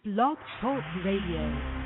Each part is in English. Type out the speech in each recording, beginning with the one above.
Blog Talk Radio.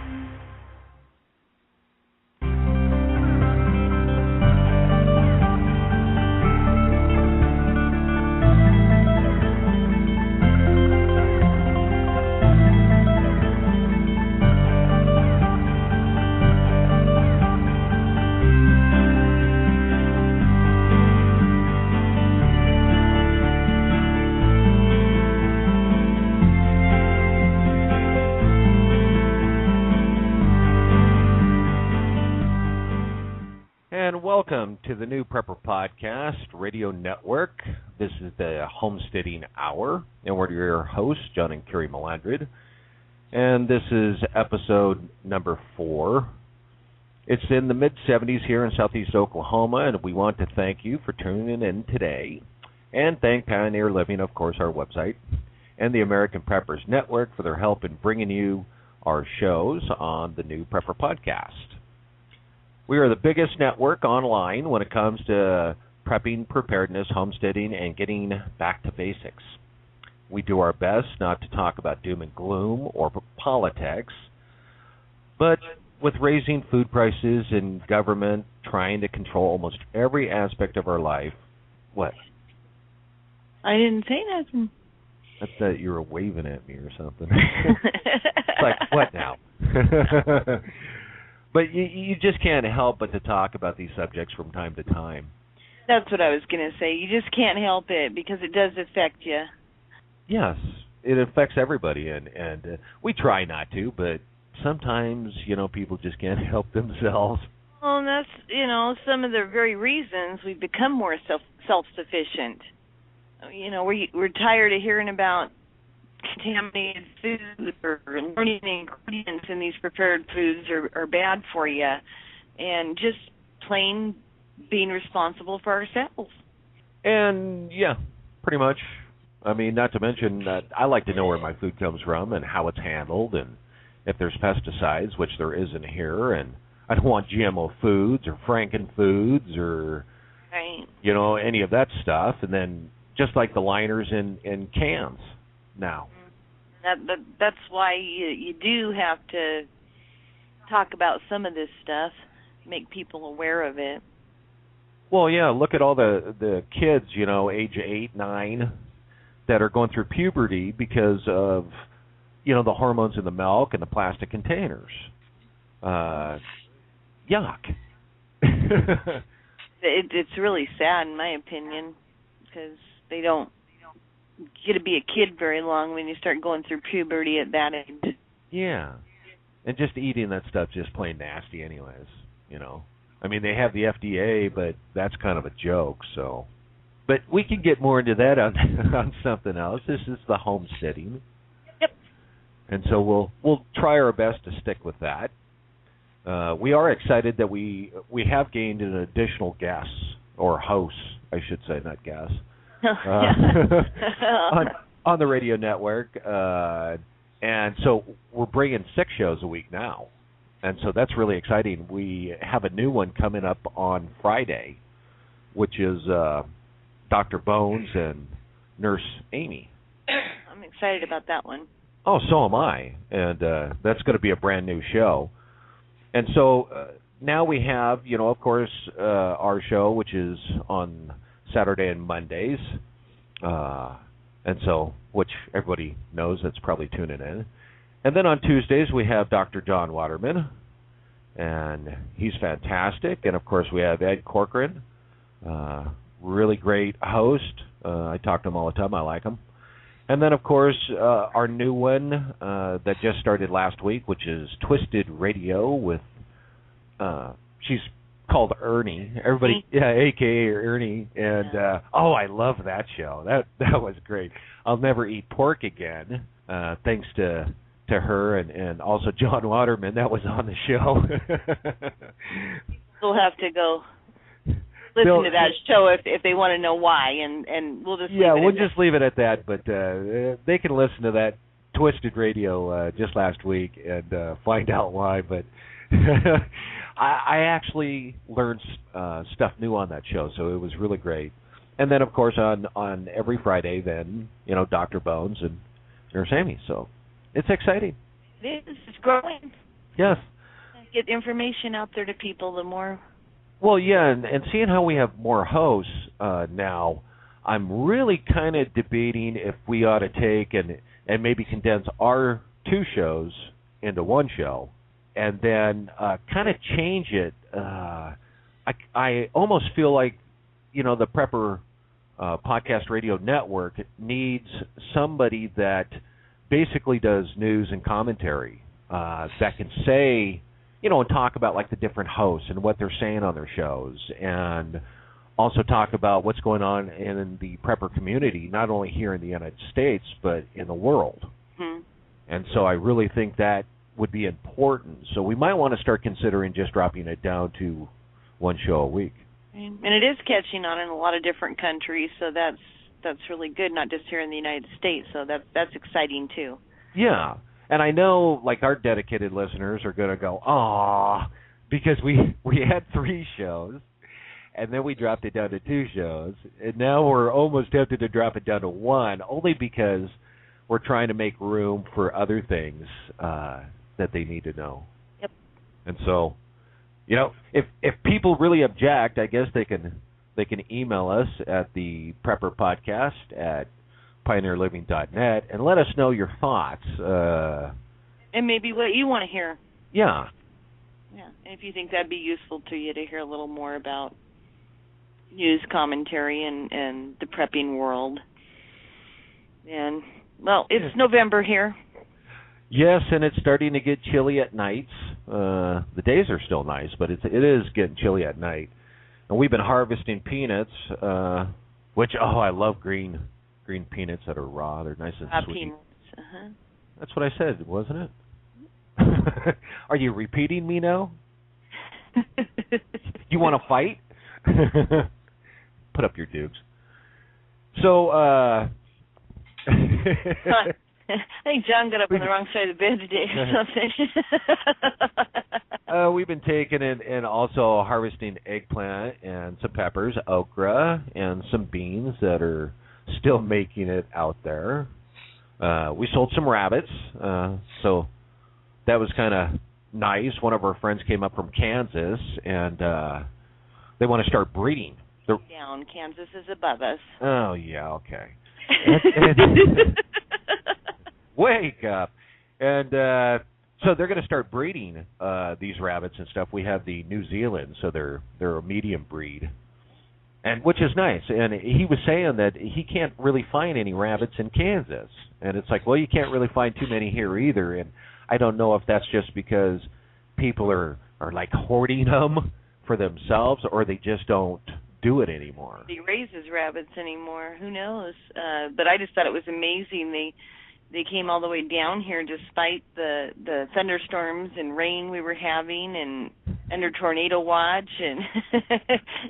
Welcome to the new Prepper Podcast Radio Network. This is the Homesteading Hour, and we're your hosts, John and Carrie Melandrid. And this is episode number 4. It's in the mid-70s here in southeast Oklahoma, and we want to thank you for tuning in today. And thank Pioneer Living, of course, our website, and the American Preppers Network for their help in bringing you our shows on the new Prepper Podcast. We are the biggest network online when it comes to prepping, preparedness, homesteading, and getting back to basics. We do our best not to talk about doom and gloom or politics, but with raising food prices and government trying to control almost every aspect of our life, what? I didn't say nothing. I thought you were waving at me or something. It's like, what now? But you just can't help but to talk about these subjects from time to time. That's what I was going to say. You just can't help it because it does affect you. Yes, it affects everybody, and we try not to, but sometimes, people just can't help themselves. Well, and that's, some of the very reasons we've become more self-sufficient. We're tired of hearing about contaminated foods or learning ingredients in these prepared foods are bad for you, and just plain being responsible for ourselves. And, yeah, pretty much. I mean, not to mention that I like to know where my food comes from and how it's handled, and if there's pesticides, which there isn't here, and I don't want GMO foods or Franken foods or, right, any of that stuff. And then just like the liners in cans now. That's why you do have to talk about some of this stuff, make people aware of it. Well, yeah, look at all the kids, age 8, 9, that are going through puberty because of, the hormones in the milk and the plastic containers. Yuck. It's really sad, in my opinion, because they don't get to be a kid very long when you start going through puberty at that age. Yeah. And just eating that stuff just plain nasty anyways, I mean, they have the FDA, but that's kind of a joke, so. But we can get more into that on something else. This is the homesteading. Yep. And so we'll try our best to stick with that. We are excited that we have gained an additional guest, or host, I should say, not guest. On the radio network, and so we're bringing 6 shows a week now, and so that's really exciting. We have a new one coming up on Friday, which is Dr. Bones and Nurse Amy. I'm excited about that one. Oh, so am I, and that's going to be a brand new show. And so now we have, of course, our show, which is on Saturday and Mondays, and so, which everybody knows that's probably tuning in. And then on Tuesdays, we have Dr. John Waterman, and he's fantastic. And, of course, we have Ed Corcoran, really great host. I talk to him all the time. I like him. And then, of course, our new one that just started last week, which is Twisted Radio with, she's called Ernie. Everybody, a.k.a. Ernie. And, I love that show. That was great. I'll never eat pork again, thanks to her and also John Waterman. That was on the show. We'll have to go listen to that show if they want to know why, and we'll just leave it at that. But they can listen to that Twisted Radio just last week and find out why. But I actually learned stuff new on that show, so it was really great. And then, of course, on every Friday, then, Dr. Bones and Nurse Amy. So it's exciting. It's growing. Yes. Get information out there to people, the more. Well, yeah, and seeing how we have more hosts now, I'm really kind of debating if we ought to take and maybe condense our 2 shows into one show, and then kind of change it. I almost feel like, the Prepper Podcast Radio Network needs somebody that basically does news and commentary that can say, and talk about like the different hosts and what they're saying on their shows, and also talk about what's going on in the prepper community, not only here in the United States, but in the world. Mm-hmm. And so I really think that would be important. So we might want to start considering just dropping it down to one show a week. And it is catching on in a lot of different countries, so that's really good, not just here in the United States. So that's exciting too. Yeah. And I know, like, our dedicated listeners are going to go, "Aw," because we had 3 shows, and then we dropped it down to 2 shows, and now we're almost tempted to drop it down to 1, only because we're trying to make room for other things that they need to know. Yep. And so, if people really object, I guess they can email us at the Prepper Podcast at pioneerliving.net and let us know your thoughts. And maybe what you want to hear. Yeah. Yeah. And if you think that'd be useful to you to hear a little more about news commentary and the prepping world. And, well, it's November here. Yes, and it's starting to get chilly at nights. The days are still nice, but it is getting chilly at night. And we've been harvesting peanuts, which, I love green peanuts that are raw. They're nice and sweet. Peanuts. Uh-huh. That's what I said, wasn't it? Are you repeating me now? You want to fight? Put up your dukes. So, I think John got up on the wrong side of the bed today or something. We've been taking and also harvesting eggplant and some peppers, okra, and some beans that are still making it out there. We sold some rabbits, so that was kind of nice. One of our friends came up from Kansas, and they want to start breeding. Down, Kansas is above us. Oh, yeah, okay. Wake up. And so they're going to start breeding these rabbits and stuff. We have the New Zealand, so they're a medium breed, and which is nice. And he was saying that he can't really find any rabbits in Kansas. And it's like, well, you can't really find too many here either. And I don't know if that's just because people are like hoarding them for themselves, or they just don't do it anymore. He raises rabbits anymore. Who knows? But I just thought it was amazing. They came all the way down here despite the thunderstorms and rain we were having and under tornado watch, and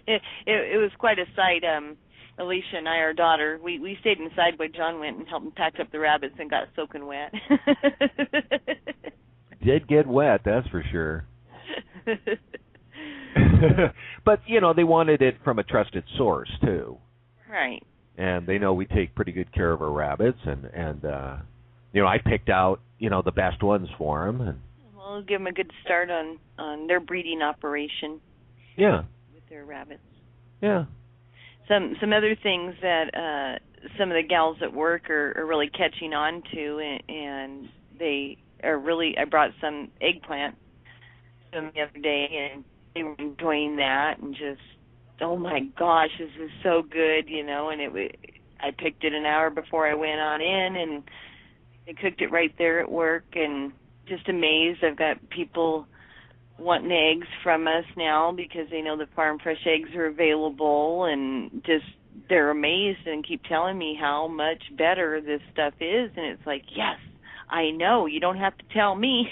it was quite a sight. Alicia and I, our daughter, we stayed inside while John went and helped him pack up the rabbits and got soaking wet. Did get wet, that's for sure. But, they wanted it from a trusted source, too. Right. And they know we take pretty good care of our rabbits, and I picked out, the best ones for them. And well, we'll give them a good start on their breeding operation. Yeah. With their rabbits. Yeah. Some other things that some of the gals at work are really catching on to, and they are really, I brought some eggplant to them the other day, and they were enjoying that, and just, oh my gosh, this is so good, and I picked it an hour before I went on in, and they cooked it right there at work, and just amazed. I've got people wanting eggs from us now because they know the farm fresh eggs are available, and just they're amazed and keep telling me how much better this stuff is, and it's like, yes, I know, you don't have to tell me.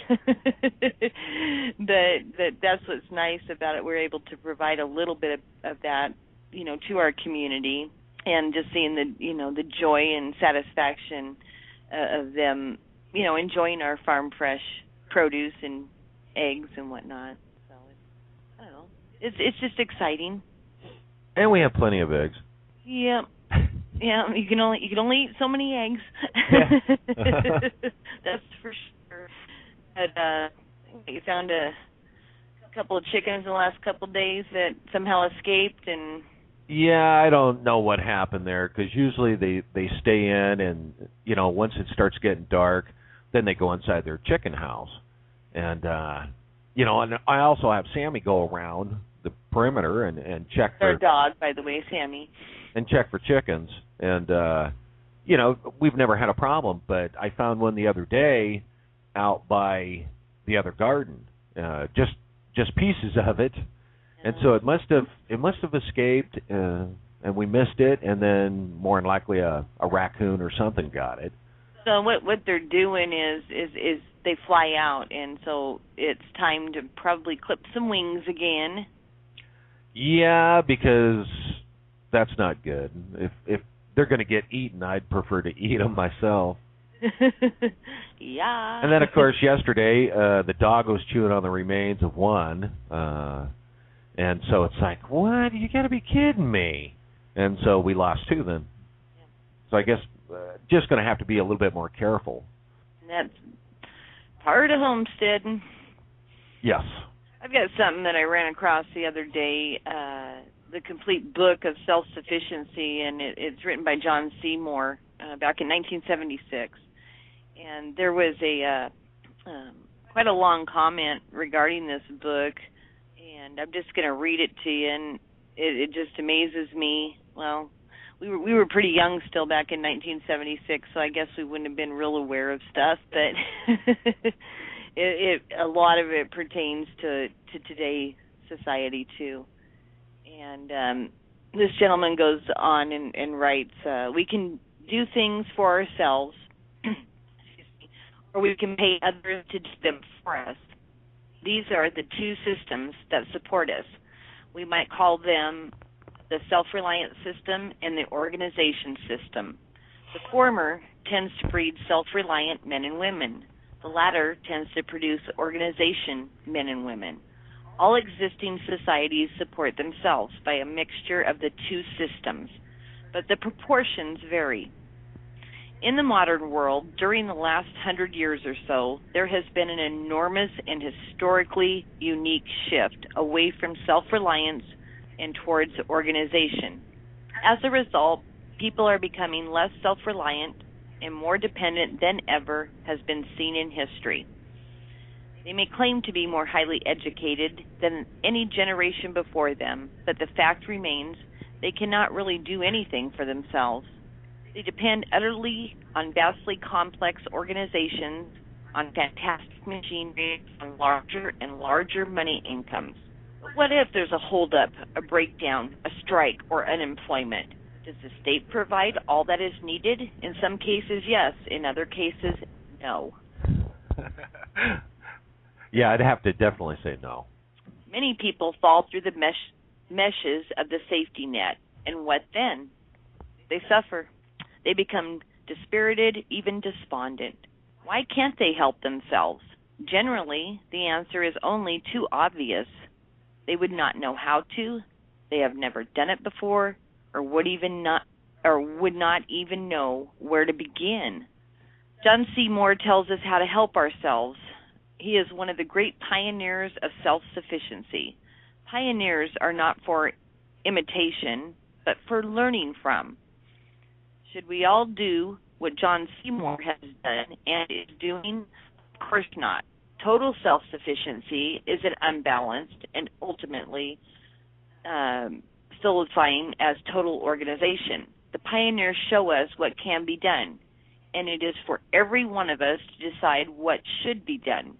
That's what's nice about it. We're able to provide a little bit of that, to our community, and just seeing the joy and satisfaction of them, enjoying our farm fresh produce and eggs and whatnot. So I don't know. It's just exciting. And we have plenty of eggs. Yep. Yeah, you can only eat so many eggs. Yeah. That's for sure. But you found a couple of chickens in the last couple of days that somehow escaped, and Yeah, I don't know what happened there because usually they stay in, and once it starts getting dark, then they go inside their chicken house, and and I also have Sammy go around the perimeter and check our for dog, by the way, Sammy, and check for chickens, and we've never had a problem, but I found one the other day out by the other garden, just pieces of it. And so it must have escaped, and we missed it, and then more than likely a raccoon or something got it. So what they're doing is they fly out, and so it's time to probably clip some wings again. Yeah, because that's not good. If they're going to get eaten, I'd prefer to eat them myself. Yeah. And then of course yesterday the dog was chewing on the remains of one. And so it's like, what? You got to be kidding me. And so we lost two then. Yeah. So I guess just going to have to be a little bit more careful. And that's part of homesteading. Yes. I've got something that I ran across the other day, the complete book of self-sufficiency, and it's written by John Seymour back in 1976. And there was quite a long comment regarding this book, and I'm just going to read it to you, and it just amazes me. Well, we were pretty young still back in 1976, so I guess we wouldn't have been real aware of stuff, but a lot of it pertains to today's society too. And this gentleman goes on and writes, we can do things for ourselves, or we can pay others to do them for us. These are the two systems that support us. We might call them the self-reliant system and the organization system. The former tends to breed self-reliant men and women. The latter tends to produce organization men and women. All existing societies support themselves by a mixture of the two systems, but the proportions vary. In the modern world, during the last 100 years or so, there has been an enormous and historically unique shift away from self-reliance and towards organization. As a result, people are becoming less self-reliant and more dependent than ever has been seen in history. They may claim to be more highly educated than any generation before them, but the fact remains they cannot really do anything for themselves. They depend utterly on vastly complex organizations, on fantastic machinery, on larger and larger money incomes. But what if there's a holdup, a breakdown, a strike, or unemployment? Does the state provide all that is needed? In some cases, yes. In other cases, no. Yeah, I'd have to definitely say no. Many people fall through the meshes of the safety net. And what then? They suffer. They become dispirited, even despondent. Why can't they help themselves? Generally, the answer is only too obvious. They would not know how to. They have never done it before, or would not even know where to begin. John Seymour tells us how to help ourselves. He is one of the great pioneers of self-sufficiency. Pioneers are not for imitation, but for learning from. Should we all do what John Seymour has done and is doing? Of course not. Total self-sufficiency is an unbalanced and ultimately solidifying as total organization. The pioneers show us what can be done, and it is for every one of us to decide what should be done.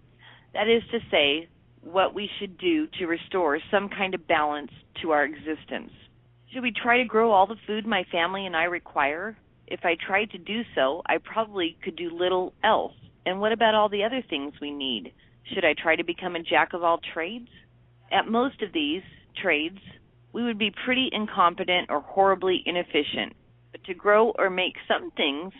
That is to say, what we should do to restore some kind of balance to our existence. Should we try to grow all the food my family and I require? If I tried to do so, I probably could do little else. And what about all the other things we need? Should I try to become a jack of all trades? At most of these trades, we would be pretty incompetent or horribly inefficient. But to grow or make some things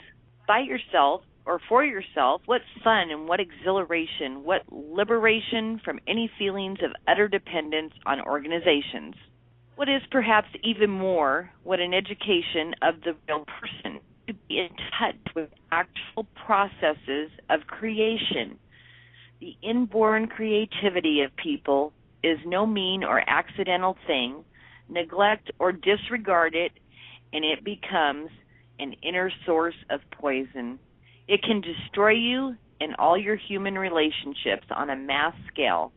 by yourself or for yourself, what fun and what exhilaration, what liberation from any feelings of utter dependence on organizations. What is perhaps even more, what an education of the real person, to be in touch with actual processes of creation, The inborn creativity of people is no mean or accidental thing. Neglect or disregard it, and it becomes an inner source of poison. It can destroy you and all your human relationships on a mass scale.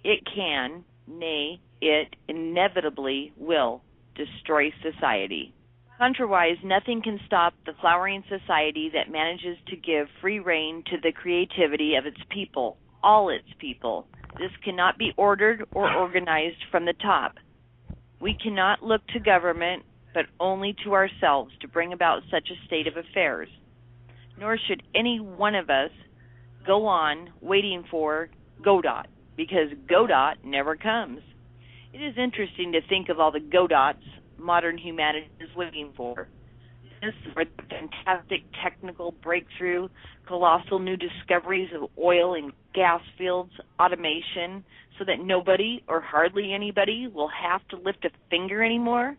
It can, nay, it inevitably will destroy society. Contrawise, nothing can stop the flowering society that manages to give free rein to the creativity of its people, all its people. This cannot be ordered or organized from the top. We cannot look to government, but only to ourselves to bring about such a state of affairs. Nor should any one of us go on waiting for Godot, because Godot never comes. It is interesting to think of all the Godots modern humanity is waiting for. This or the fantastic technical breakthrough, colossal new discoveries of oil and gas fields, automation, so that nobody or hardly anybody will have to lift a finger anymore.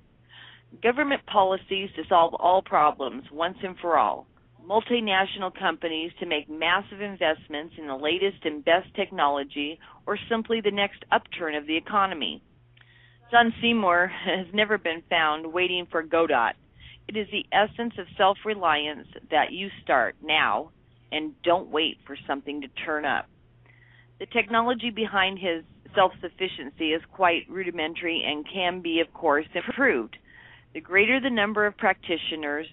Government policies to solve all problems once and for all. Multinational companies to make massive investments in the latest and best technology, or simply the next upturn of the economy. John Seymour has never been found waiting for Godot. It is the essence of self-reliance that you start now and don't wait for something to turn up. The technology behind his self-sufficiency is quite rudimentary and can be, of course, improved. The greater the number of practitioners,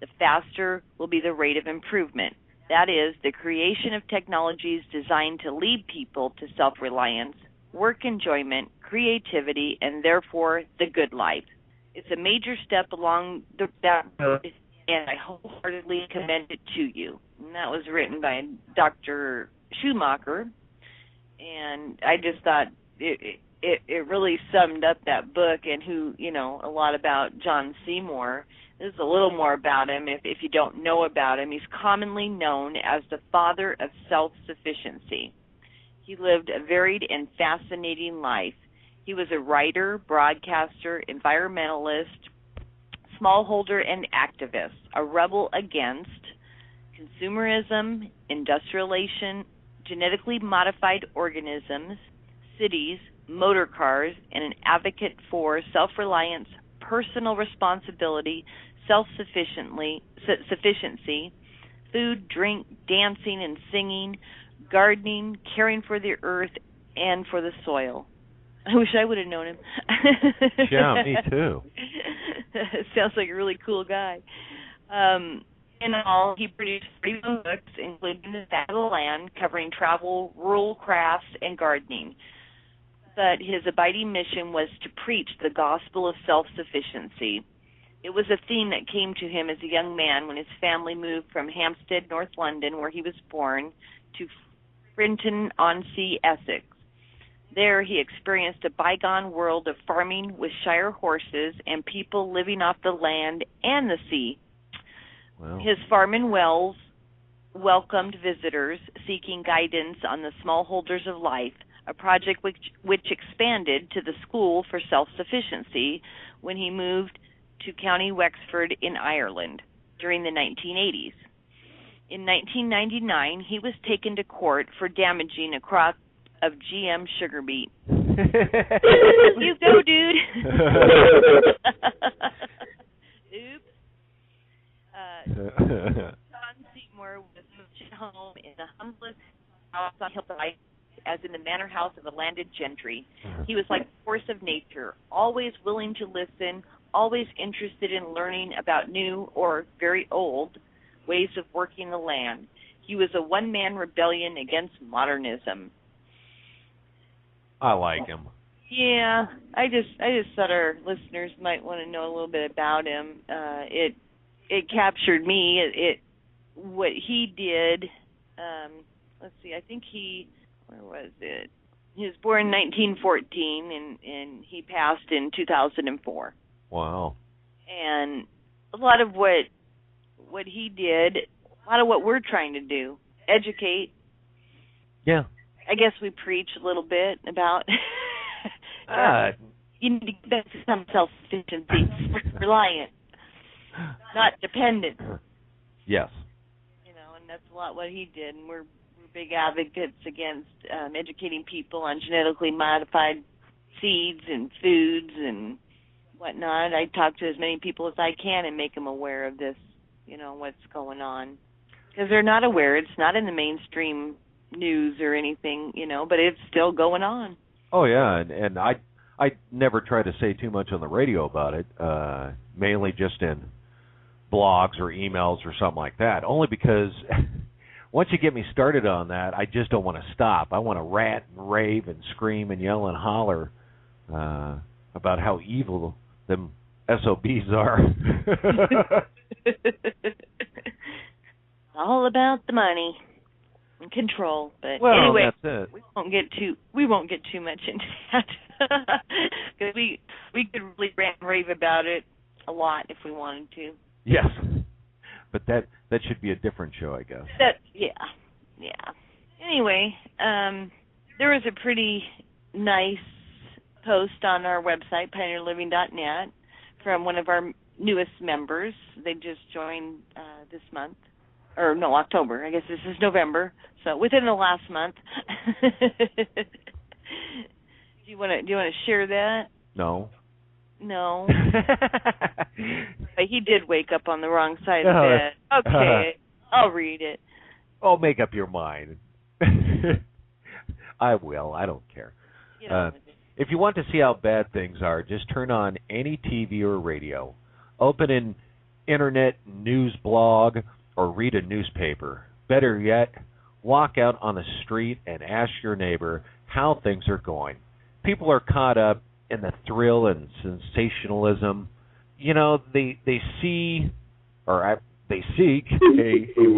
the faster will be the rate of improvement. That is, the creation of technologies designed to lead people to self-reliance, work enjoyment, creativity, and therefore the good life. It's a major step along that road, and I wholeheartedly commend it to you. And that was written by Dr. Schumacher, and I just thought it really summed up that book and a lot about John Seymour. This is a little more about him if you don't know about him. He's commonly known as the father of self-sufficiency. He lived a varied and fascinating life. He was a writer, broadcaster, environmentalist, smallholder, and activist, a rebel against consumerism, industrialization, genetically modified organisms, cities, motor cars, and an advocate for self-reliance, personal responsibility, self-sufficiency, food, drink, dancing, and singing, gardening, caring for the earth and for the soil. I wish I would have known him. Yeah, me too. Sounds like a really cool guy. In all, he produced 31 books, including The Fat of the Land, covering travel, rural crafts, and gardening. But his abiding mission was to preach the gospel of self-sufficiency. It was a theme that came to him as a young man when his family moved from Hampstead, North London, where he was born, to Frinton-on-Sea, Essex. There he experienced a bygone world of farming with Shire horses and people living off the land and the sea. Wow. His farm in Wells welcomed visitors seeking guidance on the smallholders of life, a project which expanded to the School for Self-Sufficiency when he moved to County Wexford in Ireland during the 1980s. In 1999, he was taken to court for damaging a crop of GM sugar beet. You go, dude. Oops. John Seymour was moved home in the humblest house on Hillside, as in the manor house of the landed gentry. He was like a force of nature, always willing to listen, always interested in learning about new or very old ways of working the land. He was a one-man rebellion against modernism. I like him. Yeah, I just thought our listeners might want to know a little bit about him. It captured me. What he did. Let's see. I think where was it? He was born in 1914, and he passed in 2004. Wow. And a lot of what he did, a lot of what we're trying to do, educate. Yeah. I guess we preach a little bit about you need to get some self-sufficiency, reliant, not dependent. Yes. And that's a lot what he did, and we're big advocates against educating people on genetically modified seeds and foods and whatnot. I talk to as many people as I can and make them aware of this, what's going on. Because they're not aware. It's not in the mainstream news or anything, but it's still going on. Oh, yeah, and I never try to say too much on the radio about it, mainly just in blogs or emails or something like that, only because once you get me started on that, I just don't want to stop. I want to rant and rave and scream and yell and holler about how evil them SOBs are. All about the money and control. But well, anyway, that's it. we won't get too much into that because we could really rant and rave about it a lot if we wanted to. Yes, but that should be a different show, I guess. Yeah. Anyway, there was a pretty nice post on our website, pioneerliving.net, from one of our newest members. They just joined this month, or no, October. I guess this is November, so within the last month. Do you want to share that? No. No. But he did wake up on the wrong side of the bed. Okay, I'll read it. Oh, make up your mind. I will. I don't care. If you want to see how bad things are, just turn on any TV or radio, open an internet news blog, or read a newspaper. Better yet, walk out on the street and ask your neighbor how things are going. People are caught up in the thrill and sensationalism. They seek a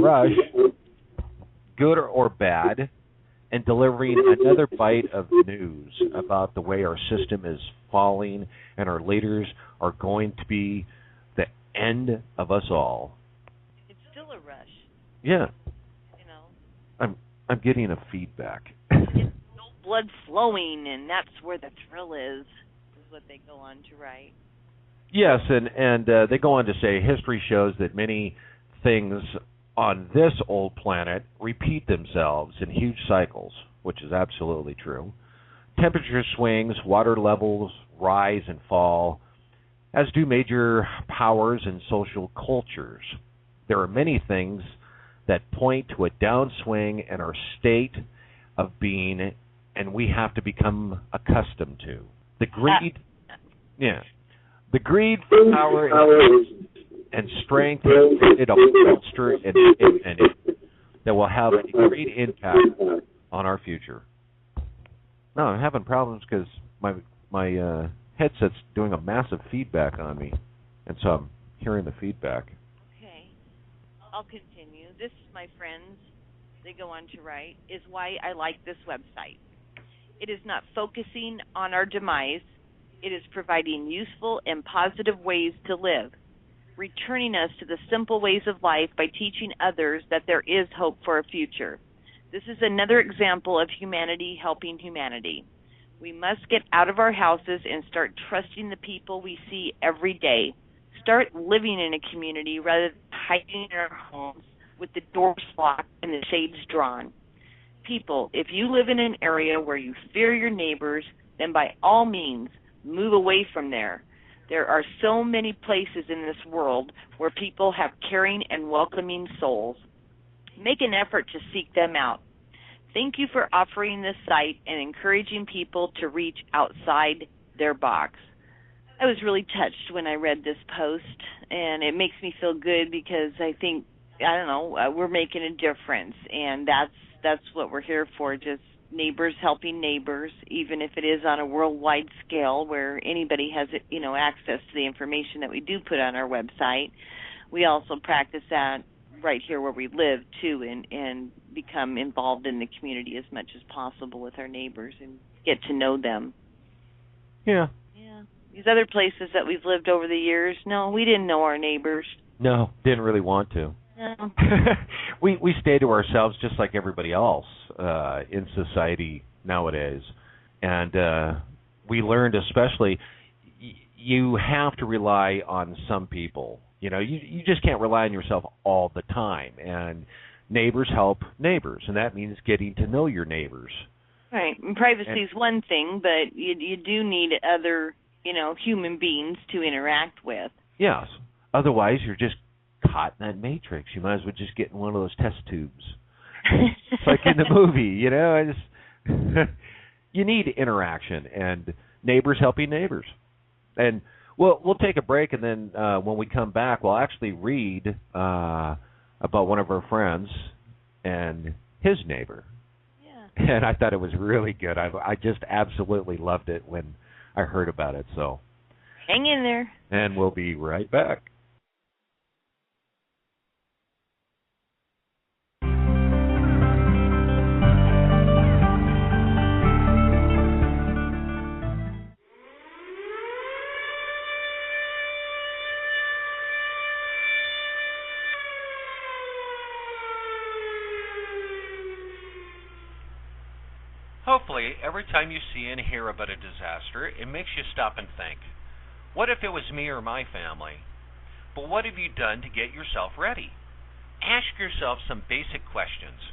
rush, good or bad, and delivering another bite of news about the way our system is falling and our leaders are going to be the end of us all. It's still a rush. Yeah. I'm getting a feedback. It's no blood flowing, and that's where the thrill is what they go on to write. Yes, and they go on to say history shows that many things on this old planet repeat themselves in huge cycles, which is absolutely true. Temperature swings, water levels rise and fall, as do major powers and social cultures. There are many things that point to a downswing in our state of being, and we have to become accustomed to. The greed for power and strength created a monster and that will have a great impact on our future. No, I'm having problems because my headset's doing a massive feedback on me, and so I'm hearing the feedback. Okay, I'll continue. This, my friends, they go on to write, is why I like this website. It is not focusing on our demise. It is providing useful and positive ways to live, returning us to the simple ways of life by teaching others that there is hope for a future. This is another example of humanity helping humanity. We must get out of our houses and start trusting the people we see every day. Start living in a community rather than hiding in our homes with the doors locked and the shades drawn. People, if you live in an area where you fear your neighbors, then by all means, move away from there. There are so many places in this world where people have caring and welcoming souls. Make an effort to seek them out. Thank you for offering this site and encouraging people to reach outside their box. I was really touched when I read this post, and it makes me feel good because I think, we're making a difference, and that's what we're here for, just neighbors helping neighbors, even if it is on a worldwide scale where anybody has access to the information that we do put on our website. We also practice that right here where we live too, and become involved in the community as much as possible with our neighbors and get to know them. Yeah. These other places that we've lived over the years, no, we didn't know our neighbors. No, didn't really want to. No. we stay to ourselves just like everybody else in society nowadays. And we learned especially you have to rely on some people. You just can't rely on yourself all the time. And neighbors help neighbors, and that means getting to know your neighbors. Right. And privacy is one thing, but you do need other, human beings to interact with. Yes. Otherwise, you're just caught in that matrix. You might as well just get in one of those test tubes. It's like in the movie, you need interaction and neighbors helping neighbors. And we'll take a break, and then when we come back, we'll actually read about one of our friends and his neighbor. Yeah. And I thought it was really good. I just absolutely loved it when I heard about it. So hang in there. And we'll be right back. Hopefully, every time you see and hear about a disaster, it makes you stop and think, what if it was me or my family? But what have you done to get yourself ready? Ask yourself some basic questions.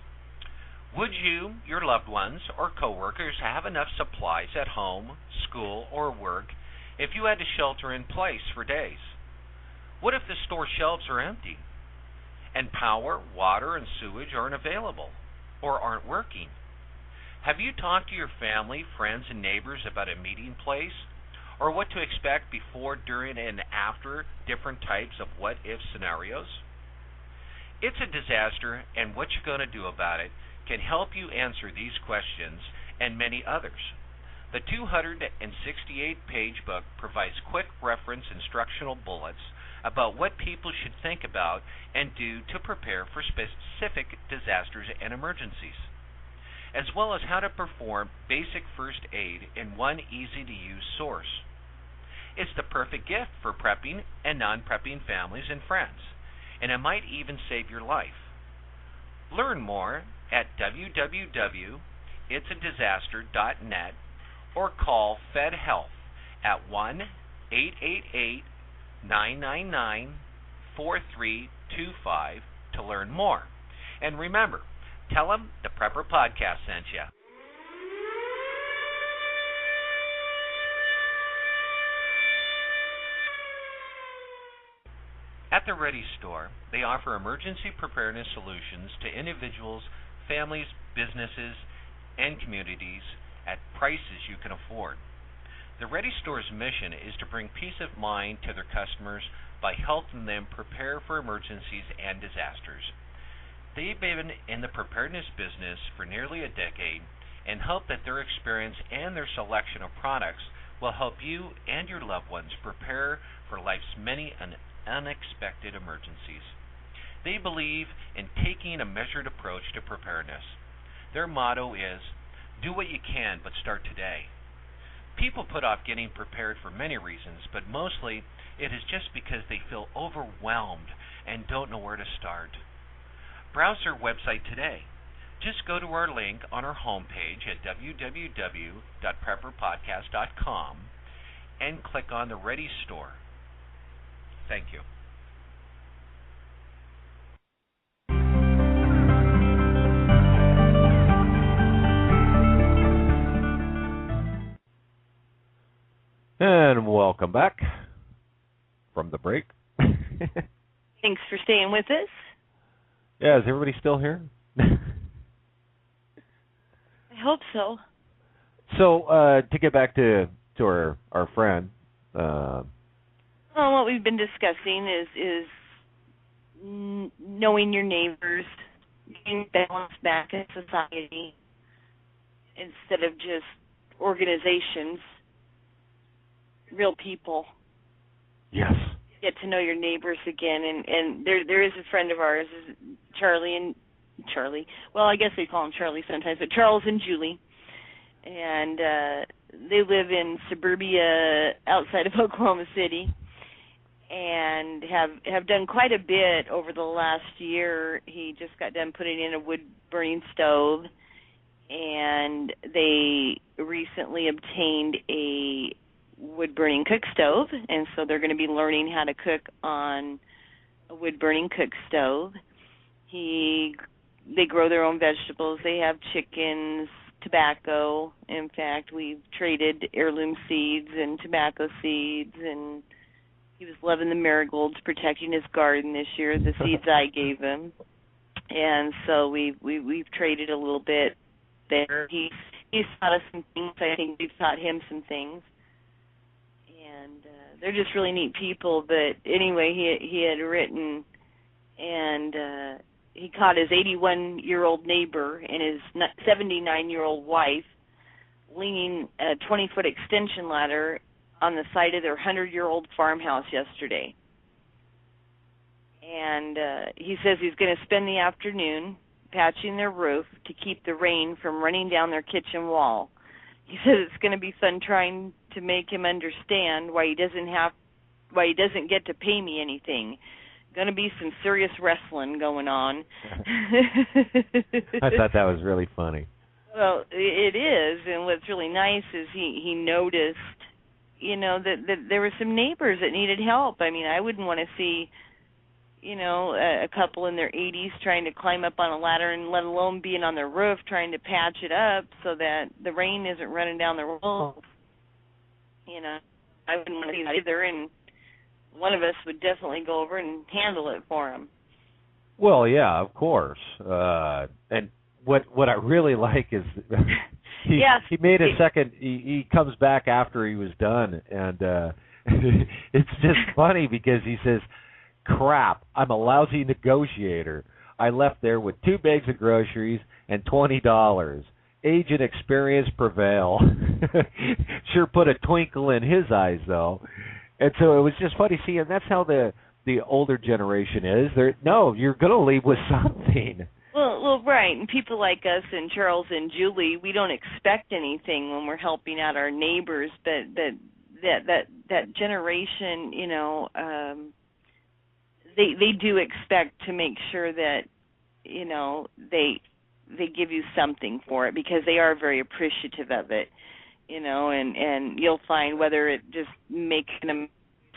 Would you, your loved ones, or coworkers have enough supplies at home, school, or work if you had to shelter in place for days? What if the store shelves are empty and power, water, and sewage aren't available or aren't working? Have you talked to your family, friends, and neighbors about a meeting place, or what to expect before, during, and after different types of what-if scenarios? It's a disaster, and what you're going to do about it can help you answer these questions and many others. The 268-page book provides quick reference instructional bullets about what people should think about and do to prepare for specific disasters and emergencies, as well as how to perform basic first aid in one easy-to-use source. It's the perfect gift for prepping and non-prepping families and friends, and it might even save your life. Learn more at www.itsadisaster.net or call Fed Health at 1-888-999-4325 to learn more. And remember, tell them the Prepper Podcast sent you. At the Ready Store, they offer emergency preparedness solutions to individuals, families, businesses, and communities at prices you can afford. The Ready Store's mission is to bring peace of mind to their customers by helping them prepare for emergencies and disasters. They've been in the preparedness business for nearly a decade and hope that their experience and their selection of products will help you and your loved ones prepare for life's many unexpected emergencies. They believe in taking a measured approach to preparedness. Their motto is, do what you can, but start today. People put off getting prepared for many reasons, but mostly it is just because they feel overwhelmed and don't know where to start. Browse their website today. Just go to our link on our homepage at www.prepperpodcast.com and click on the Ready Store. Thank you. And welcome back from the break. Thanks for staying with us. Yeah, is everybody still here? I hope so. So, to get back to our friend. Well, what we've been discussing is knowing your neighbors, getting balance back in society instead of just organizations, real people. Yes. Get to know your neighbors again, and there is a friend of ours, Charlie. Well, I guess we call him Charlie sometimes, but Charles and Julie, and they live in suburbia outside of Oklahoma City, and have done quite a bit over the last year. He just got done putting in a wood burning stove, and they recently obtained a wood-burning cook stove, and so they're going to be learning how to cook on a wood-burning cook stove. He they grow their own vegetables. They have chickens, tobacco. In fact, we've traded heirloom seeds and tobacco seeds, and he was loving the marigolds, protecting his garden this year, the seeds I gave him. And so we've traded a little bit there. He's taught us some things. I think we've taught him some things. And they're just really neat people. But anyway, he had written, and he caught his 81-year-old neighbor and his 79-year-old wife leaning a 20-foot extension ladder on the side of their 100-year-old farmhouse yesterday. And he says he's going to spend the afternoon patching their roof to keep the rain from running down their kitchen wall. He says it's going to be fun trying to make him understand why he doesn't get to pay me anything. Going to be some serious wrestling going on. I thought that was really funny. Well, it is, and what's really nice is he noticed, that there were some neighbors that needed help. I mean, I wouldn't want to see, a couple in their 80s trying to climb up on a ladder, and let alone being on their roof trying to patch it up so that the rain isn't running down their walls. I wouldn't want to see that either, and one of us would definitely go over and handle it for him. Well, yeah, of course. And what I really like is he made a second. He comes back after he was done, and it's just funny because he says, "Crap, I'm a lousy negotiator. I left there with 2 bags of groceries and $20. Age and experience prevail." Sure put a twinkle in his eyes, though. And so it was just funny. See, and that's how the older generation is. You're going to leave with something. Well, right. And people like us and Charles and Julie, we don't expect anything when we're helping out our neighbors. But that generation, they do expect to make sure that, they give you something for it, because they are very appreciative of it, and you'll find whether it just making a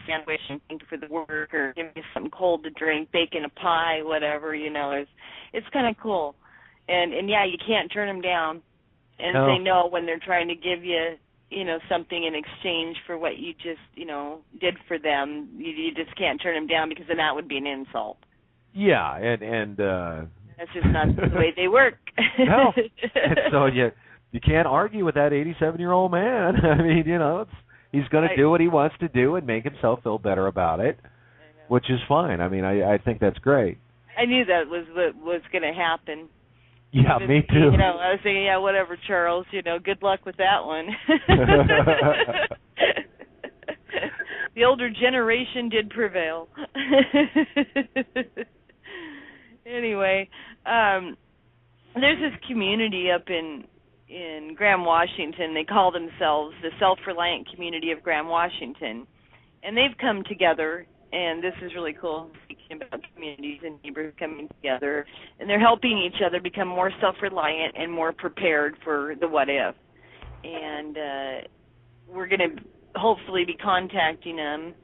sandwich and thank you for the work, or giving you something cold to drink, baking a pie, whatever, it's kind of cool. And yeah, you can't turn them down and say no when they're trying to give you, something in exchange for what you just, did for them. You just can't turn them down, because then that would be an insult. Yeah, and that's just not the way they work. No, and so you can't argue with that 87-year-old man. I mean, he's going to do what he wants to do and make himself feel better about it, which is fine. I mean, I think that's great. I knew that was what was going to happen. Yeah, me too. I was thinking, yeah, whatever, Charles. Good luck with that one. The older generation did prevail. Anyway, there's this community up in Graham, Washington. They call themselves the Self-Reliant Community of Graham, Washington. And they've come together, and this is really cool, speaking about communities and neighbors coming together. And they're helping each other become more self-reliant and more prepared for the what-if. And we're going to hopefully be contacting them,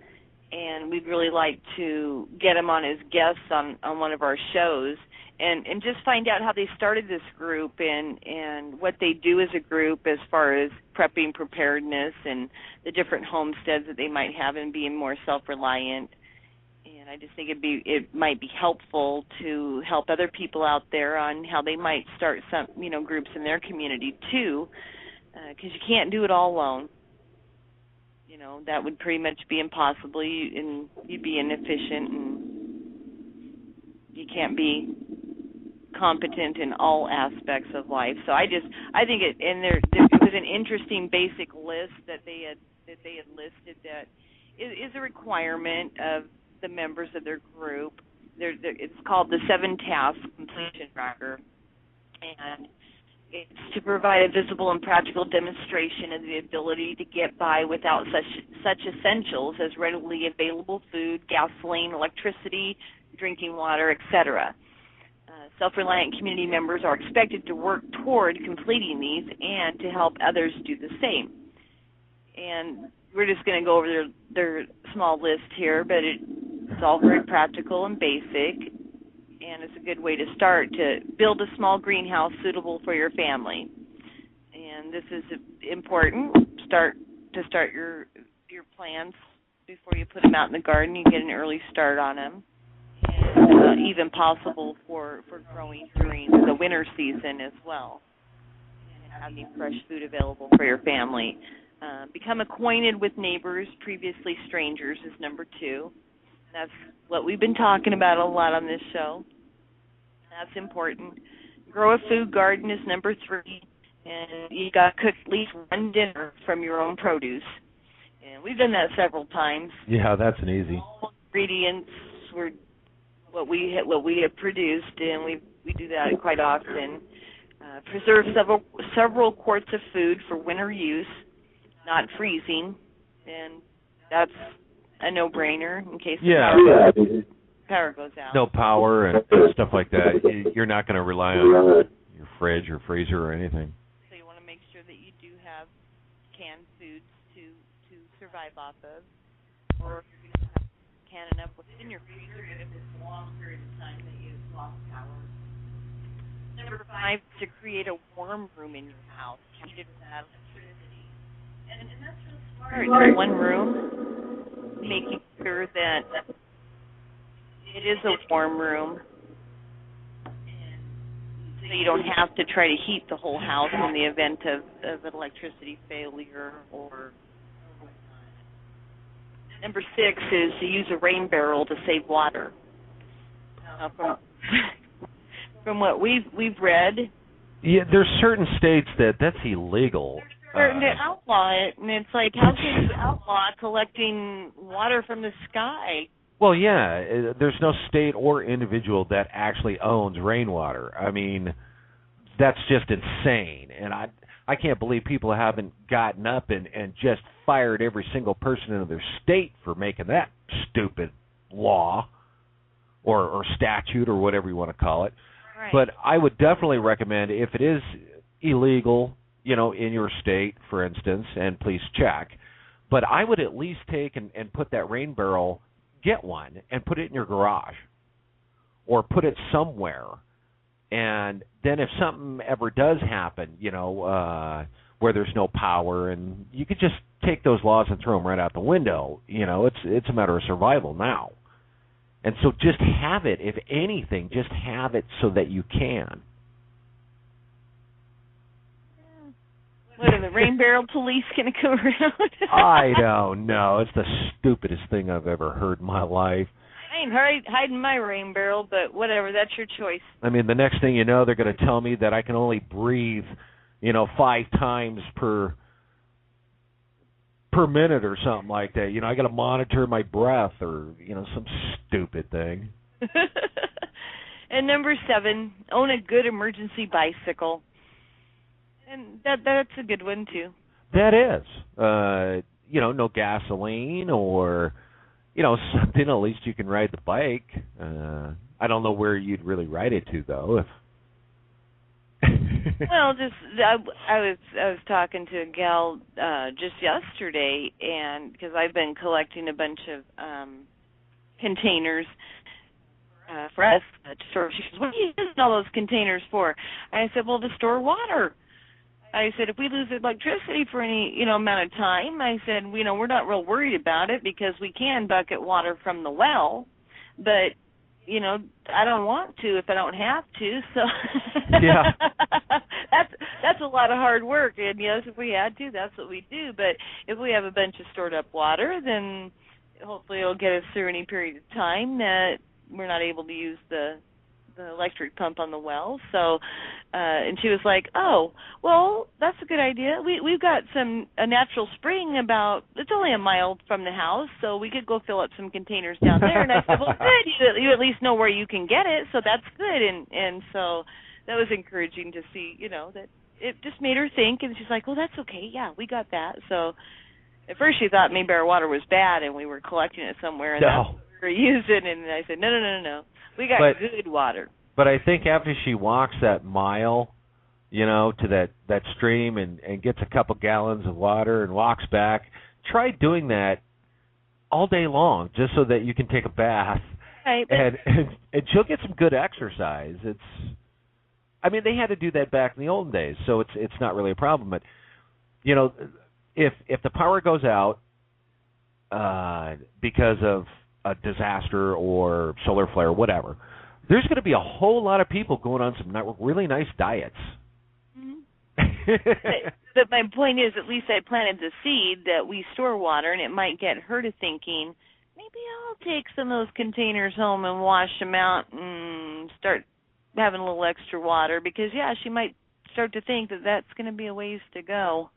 and we'd really like to get them on as guests on one of our shows, and just find out how they started this group and what they do as a group as far as prepping preparedness and the different homesteads that they might have and being more self-reliant. And I just think it might be helpful to help other people out there on how they might start some groups in their community too, because you can't do it all alone. That would pretty much be impossible, and you'd be inefficient, and you can't be competent in all aspects of life. So I think it was an interesting basic list that they had listed that is a requirement of the members of their group. It's called the 7-Task Completion Tracker, and it's to provide a visible and practical demonstration of the ability to get by without such essentials as readily available food, gasoline, electricity, drinking water, etc. Self-reliant community members are expected to work toward completing these and to help others do the same. And we're just going to go over their small list here, but it's all very practical and basic. And is a good way to start to build a small greenhouse suitable for your family. And this is important. Start your plants before you put them out in the garden. You get an early start on them. And even possible for growing during the winter season as well. And having fresh food available for your family. Become acquainted with neighbors, previously strangers, is number 2. That's what we've been talking about a lot on this show. That's important. Grow a food garden is number 3. And you got to cook at least one dinner from your own produce. And we've done that several times. Yeah, that's an easy. All ingredients were what we have produced, and we do that quite often. Preserve several quarts of food for winter use, not freezing, and that's a no-brainer in case the power goes out. No power and stuff like that. You're not going to rely on your fridge or freezer or anything. So you want to make sure that you do have canned foods to survive off of, or if you're going to have can enough within your freezer if it's a long period of time that you've lost power. Number 5, to create a warm room in your house, heated with electricity. And that's really smart. In one room, making sure that it is a warm room, so you don't have to try to heat the whole house in the event of an electricity failure or. Number 6 is to use a rain barrel to save water. From what we've read, yeah, there's certain states that's illegal. Certain to outlaw it, and it's like, how can you outlaw collecting water from the sky? Well, yeah, there's no state or individual that actually owns rainwater. I mean, that's just insane, and I can't believe people haven't gotten up and just fired every single person in their state for making that stupid law or statute or whatever you want to call it. Right. But I would definitely recommend, if it is illegal, in your state, for instance, and please check, but I would at least take and put that rain barrel, get one, and put it in your garage or put it somewhere. And then if something ever does happen, where there's no power, and you could just take those laws and throw them right out the window. It's a matter of survival now. And so just have it, if anything, just have it so that you can. What, are the rain barrel police going to come around? I don't know. It's the stupidest thing I've ever heard in my life. I ain't hiding my rain barrel, but whatever, that's your choice. I mean, the next thing you know, they're going to tell me that I can only breathe, 5 times per minute or something like that. I got to monitor my breath or, some stupid thing. And number 7, own a good emergency bicycle. And that's a good one, too. That is. No gasoline or, something at least you can ride the bike. I don't know where you'd really ride it to, though. Well, I was talking to a gal just yesterday, and because I've been collecting a bunch of containers for us to store. She says, "What are you using all those containers for?" I said, "Well, to store water." I said, "If we lose electricity for any amount of time," I said, "we're not real worried about it because we can bucket water from the well, but." I don't want to if I don't have to. So yeah, that's a lot of hard work. And yes, if we had to, that's what we do. But if we have a bunch of stored up water, then hopefully it'll get us through any period of time that we're not able to use the electric pump on the well. So, and she was like, "Oh, well, that's a good idea. We've got a natural spring it's only a mile from the house, so we could go fill up some containers down there." And I said, "Well, good. You at least know where you can get it, so that's good." And so that was encouraging to see, that it just made her think. And she's like, "Well, that's okay. Yeah, we got that." So at first she thought maybe our water was bad and we were collecting it somewhere and that's what we were using. And I said, no. We got good water. But I think after she walks that mile, to that stream and gets a couple gallons of water and walks back, try doing that all day long just so that you can take a bath Right, and she'll get some good exercise. I mean, they had to do that back in the old days, so it's not really a problem. But you know, if the power goes out because of a disaster or solar flare, whatever, there's going to be a whole lot of people going on some really nice diets. Mm-hmm. but my point is, at least I planted the seed that we store water, and it might get her to thinking, maybe I'll take some of those containers home and wash them out and start having a little extra water, because, yeah, she might start to think that that's going to be a ways to go.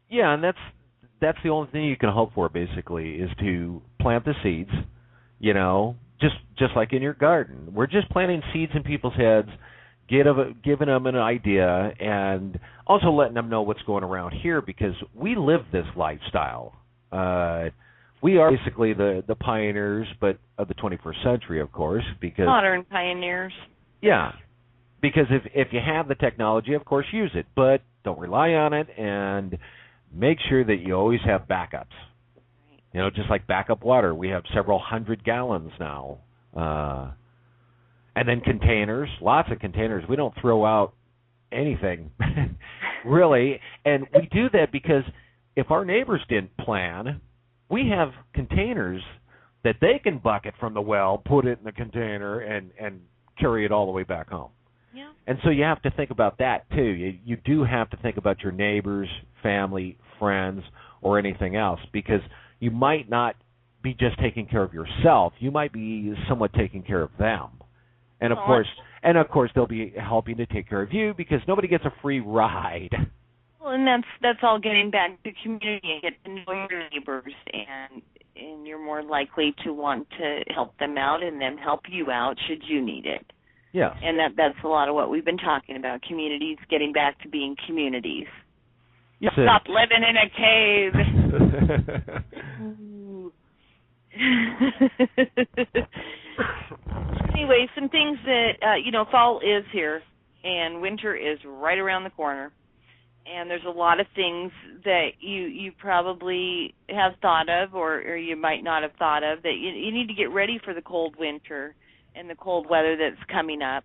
Yeah, and that's the only thing you can hope for, basically, is to plant the seeds, you know, just like in your garden. We're just planting seeds in people's heads, giving them an idea, and also letting them know what's going around here, because we live this lifestyle. We are basically the pioneers, but of the 21st century, of course, because modern pioneers. Yeah, because if you have the technology, of course, use it, but don't rely on it, and make sure that you always have backups. You know, just like backup water, we have several hundred gallons now, and then containers, lots of containers. We don't throw out anything, really, and we do that because if our neighbors didn't plan, we have containers that they can bucket from the well, put it in the container, and carry it all the way back home. Yeah. And so you have to think about that, too. You do have to think about your neighbors, family, friends, or anything else, because you might not be just taking care of yourself. You might be somewhat taking care of them. And, of course, they'll be helping to take care of you, because nobody gets a free ride. Well, and that's all getting back to community and get to know your neighbors, and you're more likely to want to help them out and them help you out should you need it. Yeah. And that's a lot of what we've been talking about, communities, getting back to being communities. Yes, Stop living in a cave. Anyway, some things that, fall is here, and winter is right around the corner. And there's a lot of things that you probably have thought of or you might not have thought of that you need to get ready for the cold winter and the cold weather that's coming up.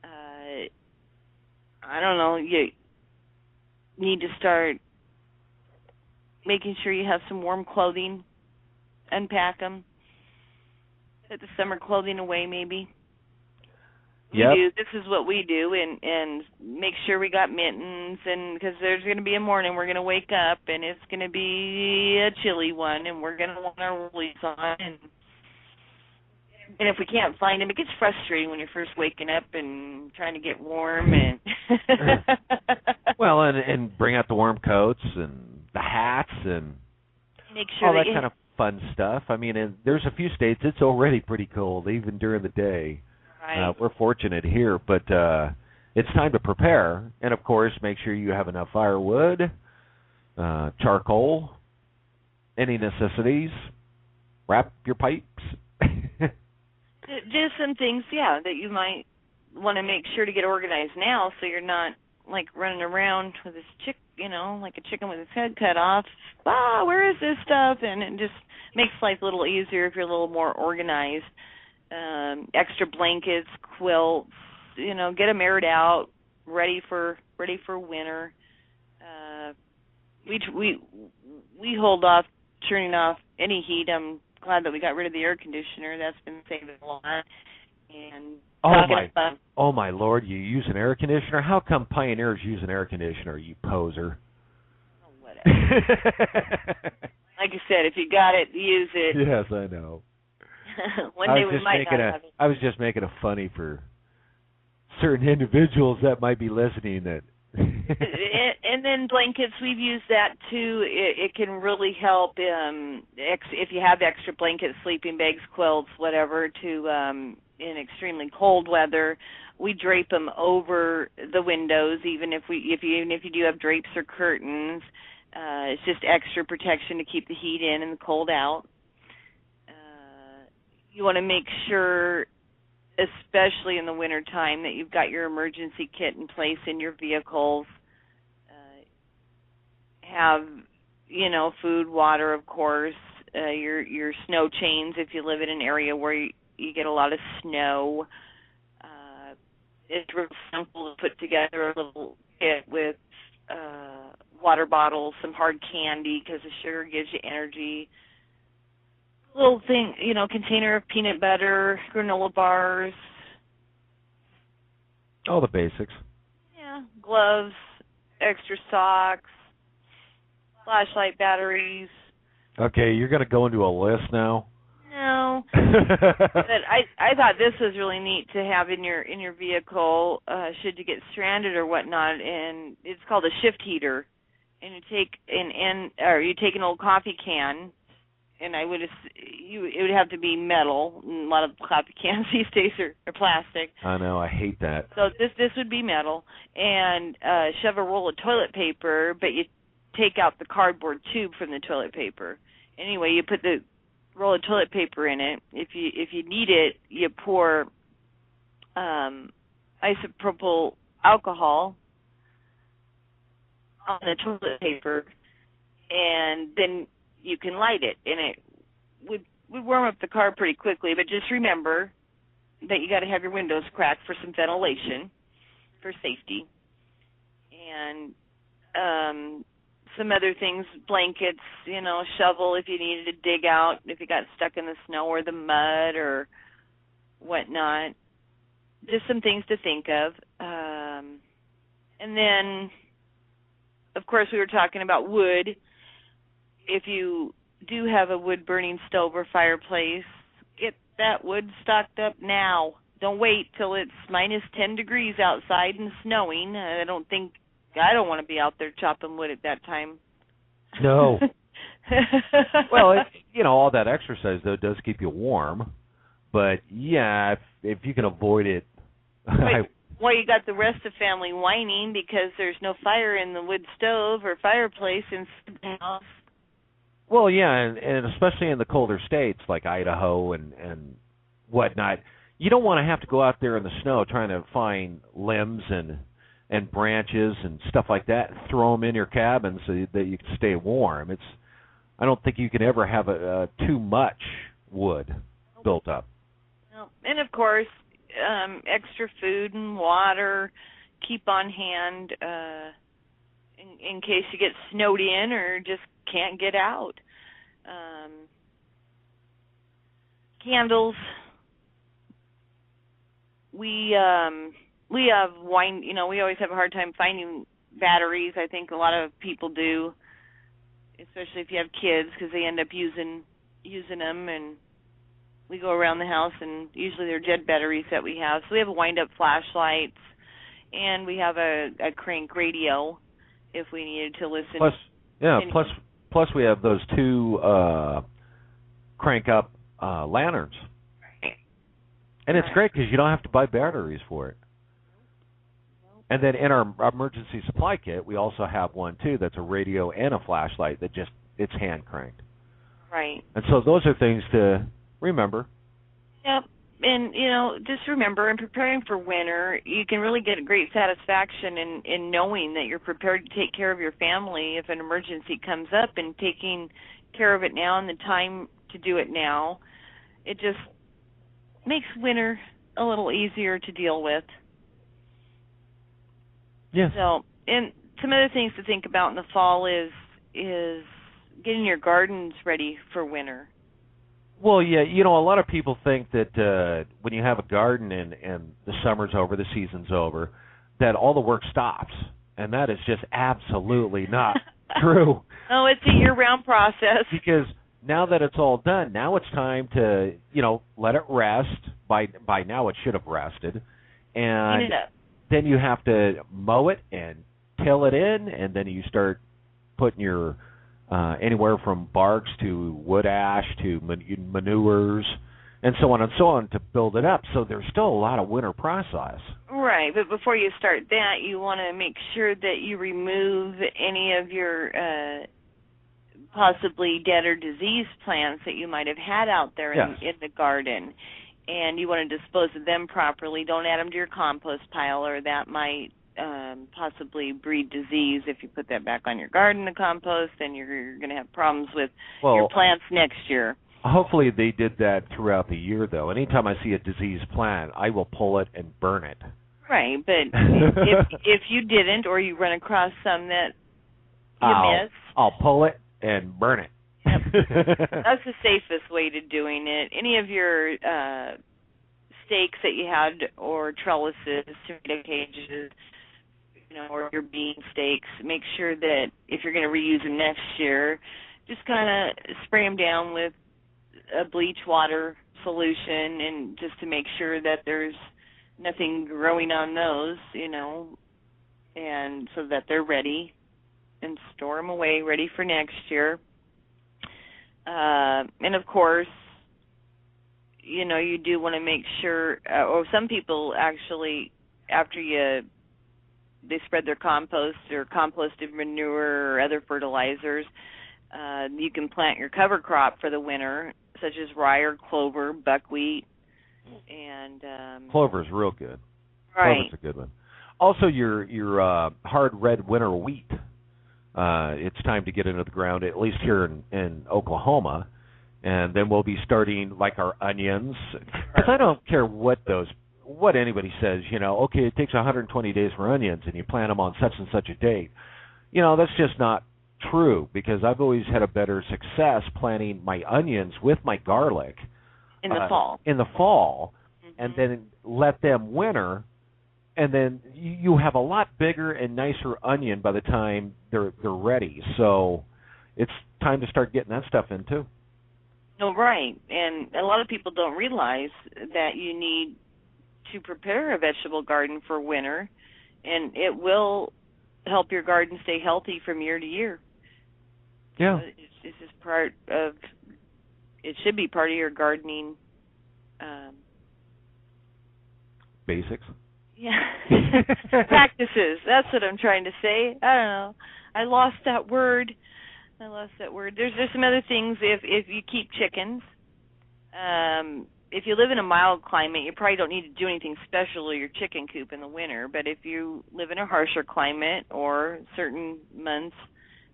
I don't know, you need to start making sure you have some warm clothing, unpack them, put the summer clothing away maybe. This is what we do, and make sure we got mittens, and because there's going to be a morning we're going to wake up, and it's going to be a chilly one, and we're going to want our woolies on, and if we can't find them, it gets frustrating when you're first waking up and trying to get warm. And well, and bring out the warm coats and the hats and make sure all that kind of fun stuff. I mean, there's a few states it's already pretty cold, even during the day. Right. We're fortunate here, but it's time to prepare. And, of course, make sure you have enough firewood, charcoal, any necessities, wrap your pipes. Just some things, that you might want to make sure to get organized now so you're not, like, running around with this like a chicken with its head cut off. Where is this stuff? And it just makes life a little easier if you're a little more organized. Extra blankets, quilts, get them aired out, ready for winter. We hold off turning off any heat. I'm glad that we got rid of the air conditioner. That's been saving a lot. And oh my Lord, you use an air conditioner? How come pioneers use an air conditioner, you poser? Oh, whatever. Like I said, if you got it, use it. Yes, I know. One day we might not have it. I was just making it funny for certain individuals that might be listening. That and then blankets, we've used that too. It can really help if you have extra blankets, sleeping bags, quilts, whatever, to in extremely cold weather. We drape them over the windows, even if you do have drapes or curtains. It's just extra protection to keep the heat in and the cold out. You want to make sure, especially in the wintertime, that you've got your emergency kit in place in your vehicles. Have, food, water, of course, your snow chains if you live in an area where you get a lot of snow. It's real simple to put together a little kit with water bottles, some hard candy because the sugar gives you energy. Little thing, container of peanut butter, granola bars. All the basics. Yeah, gloves, extra socks, flashlight batteries. Okay, you're going to go into a list now? No. But I thought this was really neat to have in your vehicle should you get stranded or whatnot, and it's called a shift heater. And you take an old coffee can, and it would have to be metal. A lot of coffee cans these days are plastic. I know, I hate that. So this would be metal, and shove a roll of toilet paper, but you take out the cardboard tube from the toilet paper. Anyway, you put the roll of toilet paper in it. If you need it, you pour isopropyl alcohol on the toilet paper, and then you can light it, and it would warm up the car pretty quickly. But just remember that you got to have your windows cracked for some ventilation for safety, and some other things, blankets, shovel if you needed to dig out, if you got stuck in the snow or the mud or whatnot. Just some things to think of. And then, of course, we were talking about wood. If you do have a wood-burning stove or fireplace, get that wood stocked up now. Don't wait till it's minus 10 degrees outside and snowing. I don't want to be out there chopping wood at that time. No. Well, all that exercise, though, does keep you warm. But, yeah, if you can avoid it. Well, you got the rest of the family whining because there's no fire in the wood stove or fireplace in the house. Well, yeah, and especially in the colder states like Idaho and whatnot, you don't want to have to go out there in the snow trying to find limbs and branches and stuff like that and throw them in your cabin so that you can stay warm. I don't think you can ever have too much wood built up. And, of course, extra food and water, keep on hand in case you get snowed in or just can't get out. Candles. We have wine. We always have a hard time finding batteries. I think a lot of people do, especially if you have kids, because they end up using them. And we go around the house, and usually they're dead batteries that we have. So we have wind-up flashlights, and we have a crank radio if we needed to listen. Plus we have those two crank-up lanterns. And it's great because you don't have to buy batteries for it. And then in our emergency supply kit, we also have one, too, that's a radio and a flashlight that it's hand-cranked. Right. And so those are things to remember. Yep. And, just remember, in preparing for winter, you can really get a great satisfaction in knowing that you're prepared to take care of your family if an emergency comes up, and taking care of it now and the time to do it now. It just makes winter a little easier to deal with. Yes. So, and some other things to think about in the fall is getting your gardens ready for winter. Well, yeah, a lot of people think that when you have a garden and the summer's over, the season's over, that all the work stops. And that is just absolutely not true. Oh, it's a year-round process. Because now that it's all done, now it's time to, let it rest. By now it should have rested. And clean it up. Then you have to mow it and till it in, and then you start putting your anywhere from barks to wood ash to manures and so on to build it up. So there's still a lot of winter process. Right, but before you start that, you want to make sure that you remove any of your possibly dead or diseased plants that you might have had out there in the garden. And you want to dispose of them properly. Don't add them to your compost pile, or that might possibly breed disease. If you put that back on your garden, the compost, then you're going to have problems with your plants next year. Hopefully they did that throughout the year, though. Anytime I see a diseased plant, I will pull it and burn it. Right, but if you didn't, or you run across some that you missed, I'll pull it and burn it. Yep. That's the safest way to doing it. Any of your stakes that you had, or trellises, tomato cages, or your bean stakes, make sure that if you're going to reuse them next year, just kind of spray them down with a bleach water solution, and just to make sure that there's nothing growing on those, and so that they're ready, and store them away, ready for next year. And of course, you do want to make sure, or some people actually, after they spread their compost or composted manure or other fertilizers, you can plant your cover crop for the winter, such as rye or clover, buckwheat, and clover's real good. Right. Clover's a good one. Also, your hard red winter wheat. It's time to get into the ground, at least here in Oklahoma, and then we'll be starting like our onions. Because I don't care what anybody says. Okay, it takes 120 days for onions, and you plant them on such and such a date. That's just not true, because I've always had a better success planting my onions with my garlic in the fall. Mm-hmm. And then let them winter, and then you have a lot bigger and nicer onion by the time they're ready. So it's time to start getting that stuff in too. No, right. And a lot of people don't realize that you need to prepare a vegetable garden for winter, and it will help your garden stay healthy from year to year. Yeah. It's just it should be part of your gardening basics. Yeah. Practices. That's what I'm trying to say. I don't know. I lost that word. There's some other things. If you keep chickens, if you live in a mild climate, you probably don't need to do anything special to your chicken coop in the winter. But if you live in a harsher climate, or certain months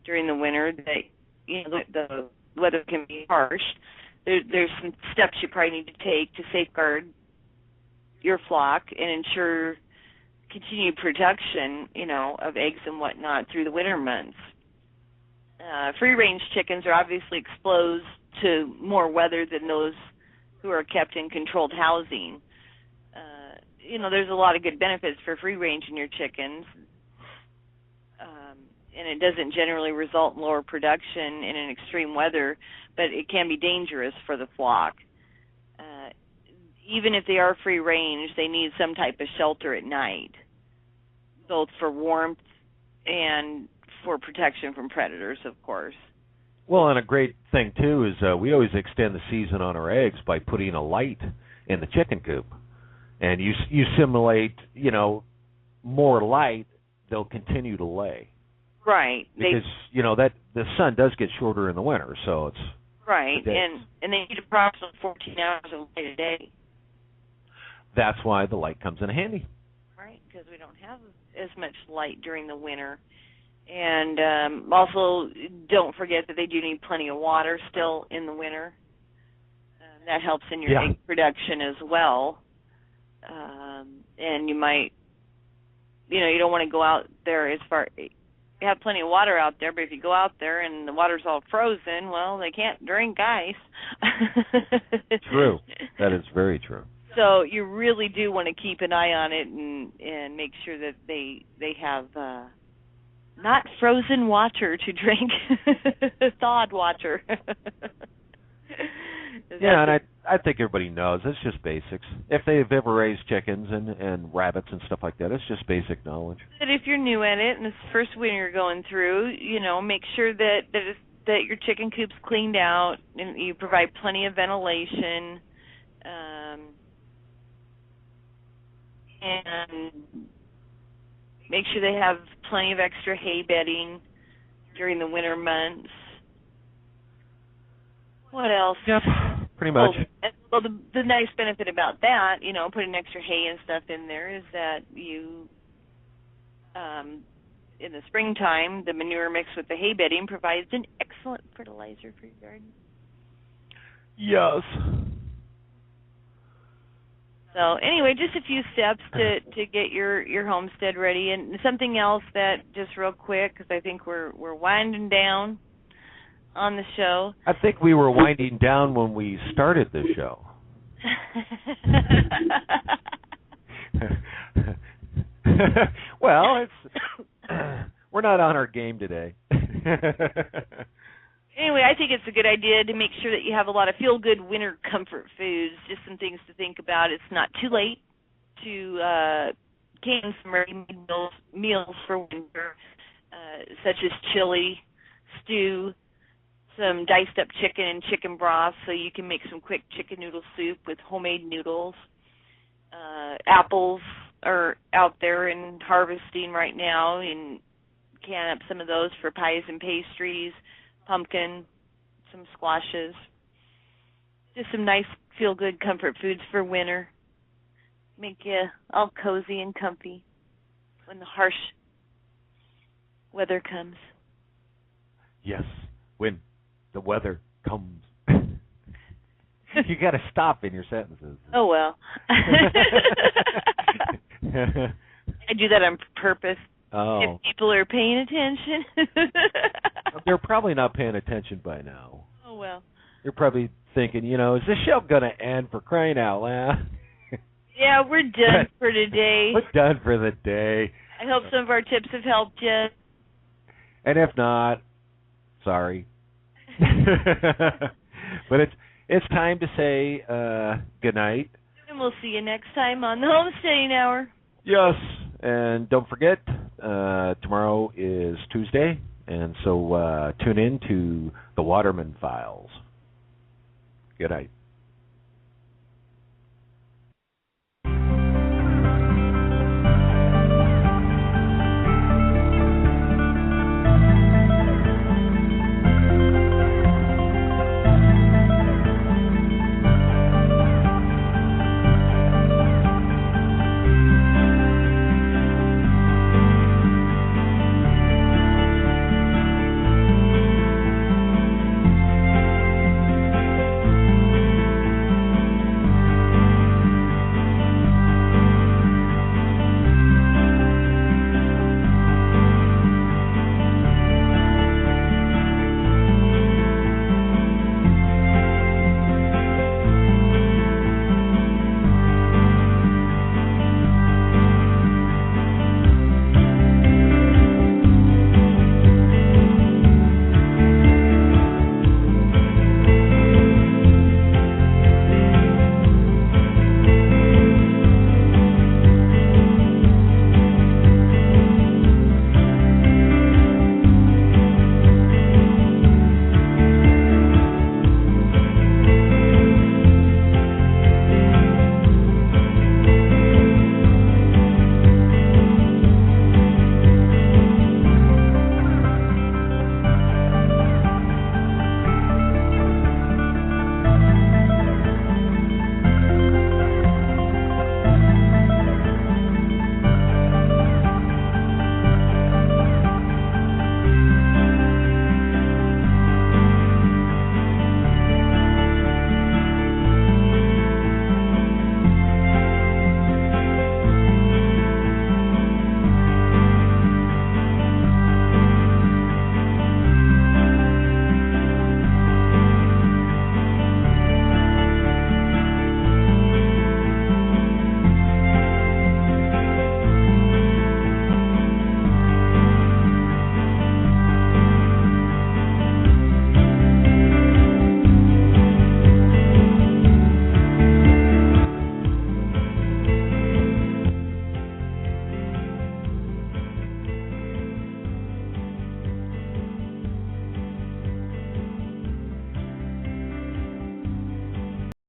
during the winter that the weather can be harsh, there's some steps you probably need to take to safeguard your flock and ensure continued production, of eggs and whatnot through the winter months. Free-range chickens are obviously exposed to more weather than those who are kept in controlled housing. There's a lot of good benefits for free-range in your chickens, and it doesn't generally result in lower production in an extreme weather, but it can be dangerous for the flock. Even if they are free-range, they need some type of shelter at night, both for warmth and for protection from predators, of course. Well, and a great thing, too, is we always extend the season on our eggs by putting a light in the chicken coop. And you simulate, more light, they'll continue to lay. Right. Because, that the sun does get shorter in the winter, so it's... Right, and they need approximately 14 hours of light a day. That's why the light comes in handy. Right, because we don't have as much light during the winter. And also, don't forget that they do need plenty of water still in the winter. That helps in your egg production as well. And you might, you don't want to go out there you have plenty of water out there, but if you go out there and the water's all frozen, well, they can't drink ice. True. That is very true. So you really do want to keep an eye on it and make sure that they have not frozen water to drink, thawed water. Yeah, and I think everybody knows. It's just basics. If they've ever raised chickens and rabbits and stuff like that, it's just basic knowledge. But if you're new at it and it's the first winter you're going through, make sure that your chicken coop's cleaned out and you provide plenty of ventilation. And make sure they have plenty of extra hay bedding during the winter months. What else? Yep, pretty much. Well, the nice benefit about that, putting extra hay and stuff in there, is that you, in the springtime, the manure mixed with the hay bedding provides an excellent fertilizer for your garden. Yes. So anyway, just a few steps to get your homestead ready, and something else that just real quick, because I think we're winding down on the show. I think we were winding down when we started the show. Well, we're not on our game today. Anyway, I think it's a good idea to make sure that you have a lot of feel-good winter comfort foods, just some things to think about. It's not too late to can some ready-made meals for winter, such as chili, stew, some diced-up chicken and chicken broth, so you can make some quick chicken noodle soup with homemade noodles. Apples are out there and harvesting right now, and can up some of those for pies and pastries. Pumpkin, some squashes, just some nice feel-good comfort foods for winter. Make you all cozy and comfy when the harsh weather comes. Yes, when the weather comes. You got to stop in your sentences. Oh, well. I do that on purpose. Oh. If people are paying attention. They're probably not paying attention by now. Oh, well. You're probably thinking, is this show going to end, for crying out loud? Yeah, we're done for today. We're done for the day. I hope some of our tips have helped you. And if not, sorry. But it's time to say good night. And we'll see you next time on the Homesteading Hour. Yes, and don't forget, tomorrow is Tuesday, and so tune in to the Waterman Files. Good night.